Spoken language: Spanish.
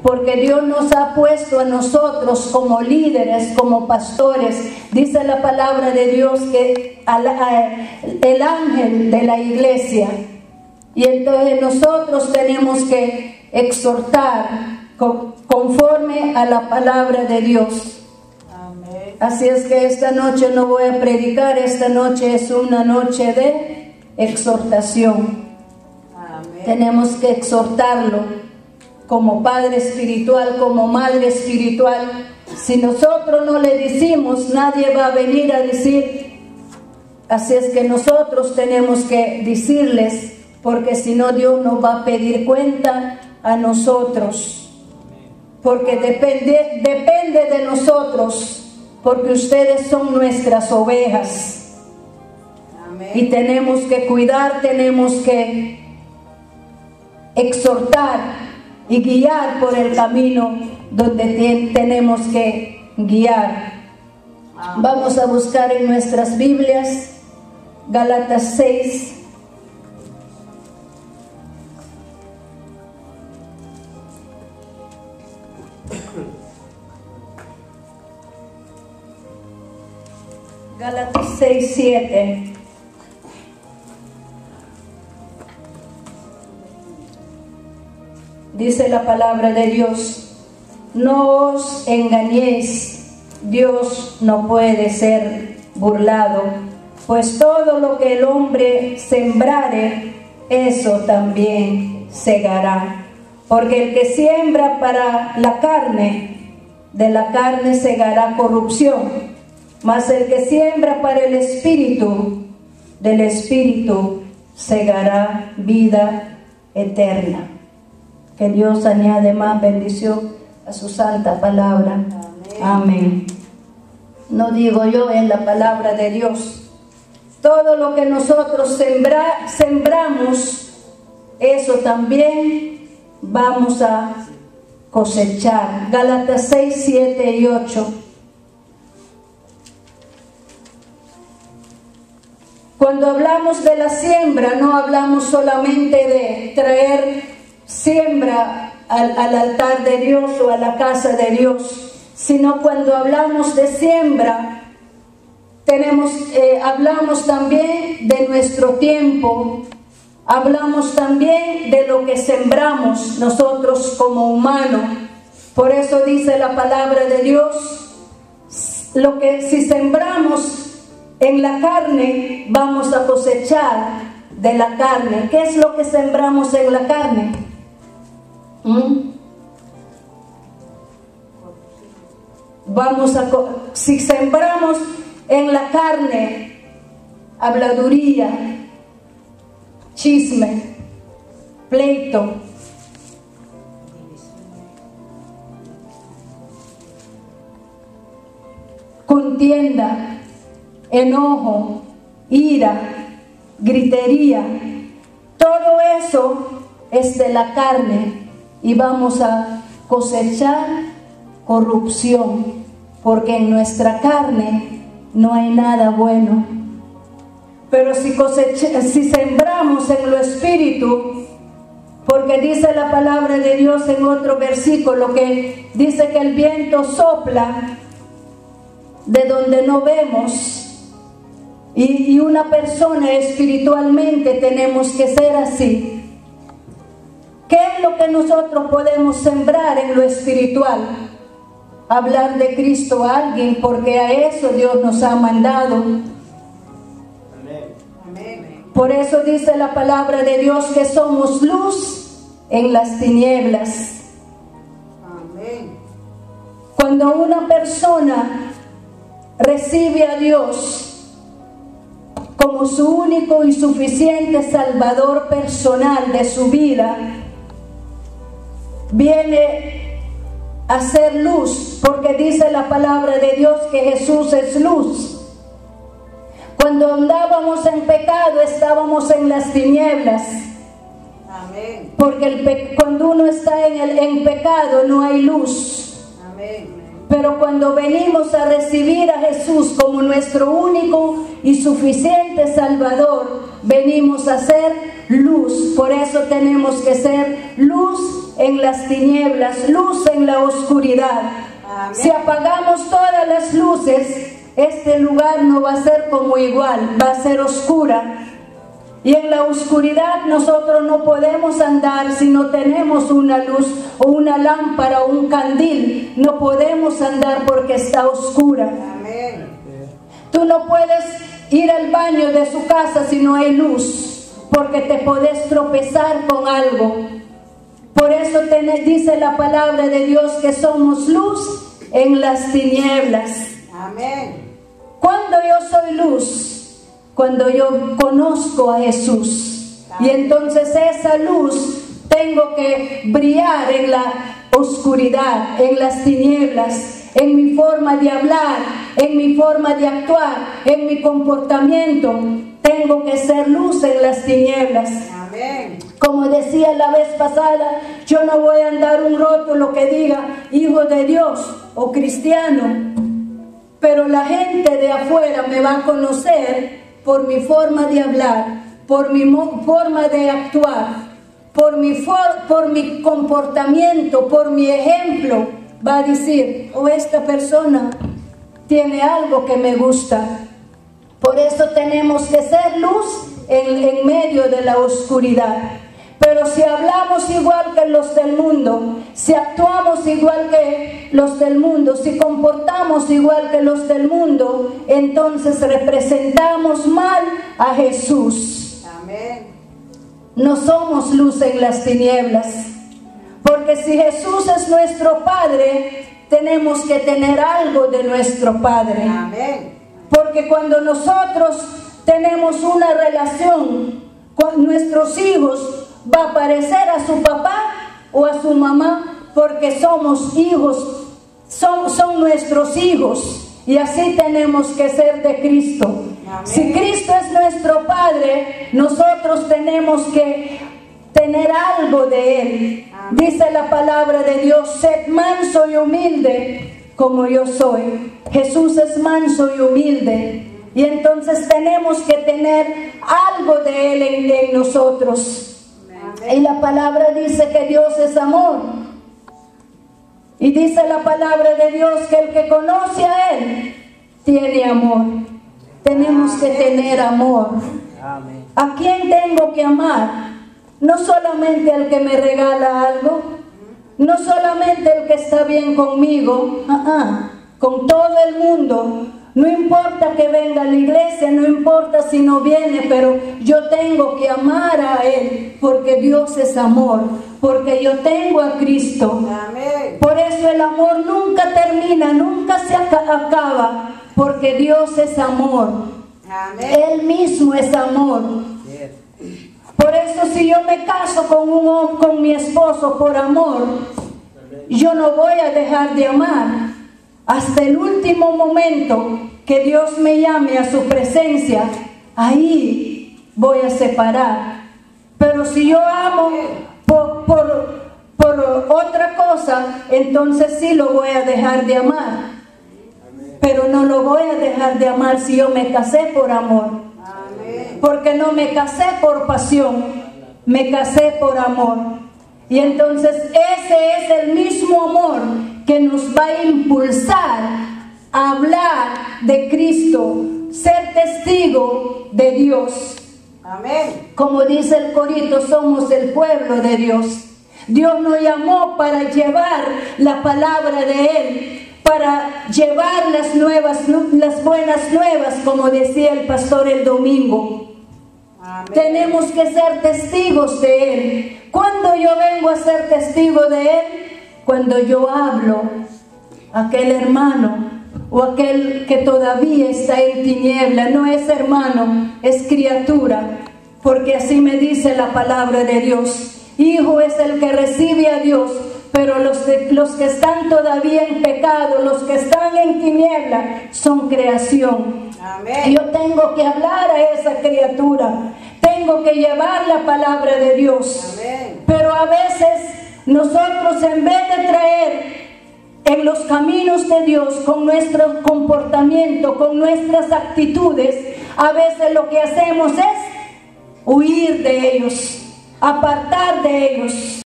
Porque Dios nos ha puesto a nosotros como líderes, como pastores. Dice la palabra de Dios que el ángel de la iglesia. Y entonces nosotros tenemos que exhortar conforme a la palabra de Dios. Amén. Así es que esta noche no voy a predicar, esta noche es una noche de exhortación. Amén. Tenemos que exhortarlo como padre espiritual, como madre espiritual. Si nosotros no le decimos, nadie va a venir a decir. Así es que nosotros tenemos que decirles, porque si no Dios nos va a pedir cuenta a nosotros. Porque depende de nosotros, porque ustedes son nuestras ovejas. Amén. Y tenemos que cuidar, tenemos que exhortar y guiar por el camino donde tenemos que guiar. Amén. Vamos a buscar en nuestras Biblias Gálatas 6. Gálatas 6, 7. Dice la palabra de Dios: no os engañéis, Dios no puede ser burlado, pues todo lo que el hombre sembrare, eso también segará. Porque el que siembra para la carne, de la carne segará corrupción, mas el que siembra para el Espíritu, del Espíritu segará vida eterna. Que Dios añade más bendición a su santa palabra. Amén. Amén. No digo yo, es la palabra de Dios. Todo lo que nosotros sembramos, eso también vamos a cosechar. Gálatas 6, 7 y 8. Cuando hablamos de la siembra, no hablamos solamente de traer siembra al altar de Dios o a la casa de Dios, sino cuando hablamos de siembra, hablamos también de nuestro tiempo, hablamos también de lo que sembramos nosotros como humanos. Por eso dice la palabra de Dios, si sembramos en la carne, vamos a cosechar de la carne. ¿Qué es lo que sembramos en la carne? Si sembramos en la carne habladuría, chisme, pleito, contienda, enojo, ira, gritería, todo eso es de la carne. Y vamos a cosechar corrupción, porque en nuestra carne no hay nada bueno. Pero si sembramos en lo espíritu, porque dice la palabra de Dios en otro versículo que dice que el viento sopla de donde no vemos, y una persona espiritualmente tenemos que ser así. ¿Qué es lo que nosotros podemos sembrar en lo espiritual? Hablar de Cristo a alguien, porque a eso Dios nos ha mandado. Amén. Por eso dice la palabra de Dios que somos luz en las tinieblas. Amén. Cuando una persona recibe a Dios como su único y suficiente Salvador personal de su vida, viene a ser luz, porque dice la palabra de Dios que Jesús es luz. Cuando andábamos en pecado, estábamos en las tinieblas. Amén. Porque cuando uno está en pecado, no hay luz. Amén. Pero cuando venimos a recibir a Jesús como nuestro único y suficiente Salvador, venimos a ser luz. Por eso tenemos que ser luz en las tinieblas, luz en la oscuridad. Amén. Si apagamos todas las luces, este lugar no va a ser como igual, va a ser oscura. Y en la oscuridad nosotros no podemos andar si no tenemos una luz o una lámpara o un candil. No podemos andar porque está oscura. Amén. Tú no puedes ir al baño de su casa si no hay luz, porque te podés tropezar con algo. Por eso dice la palabra de Dios que somos luz en las tinieblas. Amén. ¿Cuándo yo soy luz? Cuando yo conozco a Jesús. Y entonces esa luz tengo que brillar en la oscuridad, en las tinieblas, en mi forma de hablar, en mi forma de actuar, en mi comportamiento. Tengo que ser luz en las tinieblas. Amén. Como decía la vez pasada, yo no voy a andar un rótulo que diga hijo de Dios o cristiano, pero la gente de afuera me va a conocer por mi forma de hablar, por mi forma de actuar, por mi comportamiento, por mi ejemplo. Va a decir, esta persona tiene algo que me gusta. Por eso tenemos que ser luz en medio de la oscuridad. Pero si hablamos igual que los del mundo, si actuamos igual que los del mundo, si comportamos igual que los del mundo, entonces representamos mal a Jesús. Amén. No somos luz en las tinieblas. Porque si Jesús es nuestro Padre, tenemos que tener algo de nuestro Padre. Amén. Porque cuando nosotros tenemos una relación con nuestros hijos, va a parecer a su papá o a su mamá, porque somos hijos, son nuestros hijos, y así tenemos que ser de Cristo. Amén. Si Cristo es nuestro Padre, nosotros tenemos que tener algo de Él. Amén. Dice la palabra de Dios, sed manso y humilde como yo soy. Jesús es manso y humilde, y entonces tenemos que tener algo de Él en nosotros. Y la palabra dice que Dios es amor. Y dice la palabra de Dios que el que conoce a Él tiene amor. Tenemos que tener amor. ¿A quién tengo que amar? No solamente al que me regala algo, no solamente el que está bien conmigo, con todo el mundo. No importa que venga a la iglesia, no importa si no viene, pero yo tengo que amar a Él, porque Dios es amor, porque yo tengo a Cristo. Amén. Por eso el amor nunca termina, nunca se acaba, porque Dios es amor. Amén. Él mismo es amor. Por eso si yo me caso con mi esposo por amor, yo no voy a dejar de amar. Hasta el último momento que Dios me llame a su presencia, ahí voy a separar. Pero si yo amo por otra cosa, entonces sí lo voy a dejar de amar. Pero no lo voy a dejar de amar si yo me casé por amor. Porque no me casé por pasión, me casé por amor. Y entonces ese es el mismo amor que nos va a impulsar a hablar de Cristo, ser testigo de Dios. Amén. Como dice el corito, somos el pueblo de Dios. Dios nos llamó para llevar la palabra de Él, para llevar las buenas nuevas, como decía el pastor el domingo. Amén. Tenemos que ser testigos de Él. ¿Cuándo yo vengo a ser testigo de Él? Cuando yo hablo a aquel hermano o aquel que todavía está en tiniebla. No es hermano, es criatura, porque así me dice la palabra de Dios. Hijo es el que recibe a Dios, pero los que están todavía en pecado, los que están en tiniebla, son creación. Amén. Yo tengo que hablar a esa criatura, tengo que llevar la palabra de Dios. Amén. Pero a veces nosotros, en vez de traer en los caminos de Dios con nuestro comportamiento, con nuestras actitudes, a veces lo que hacemos es huir de ellos, apartar de ellos.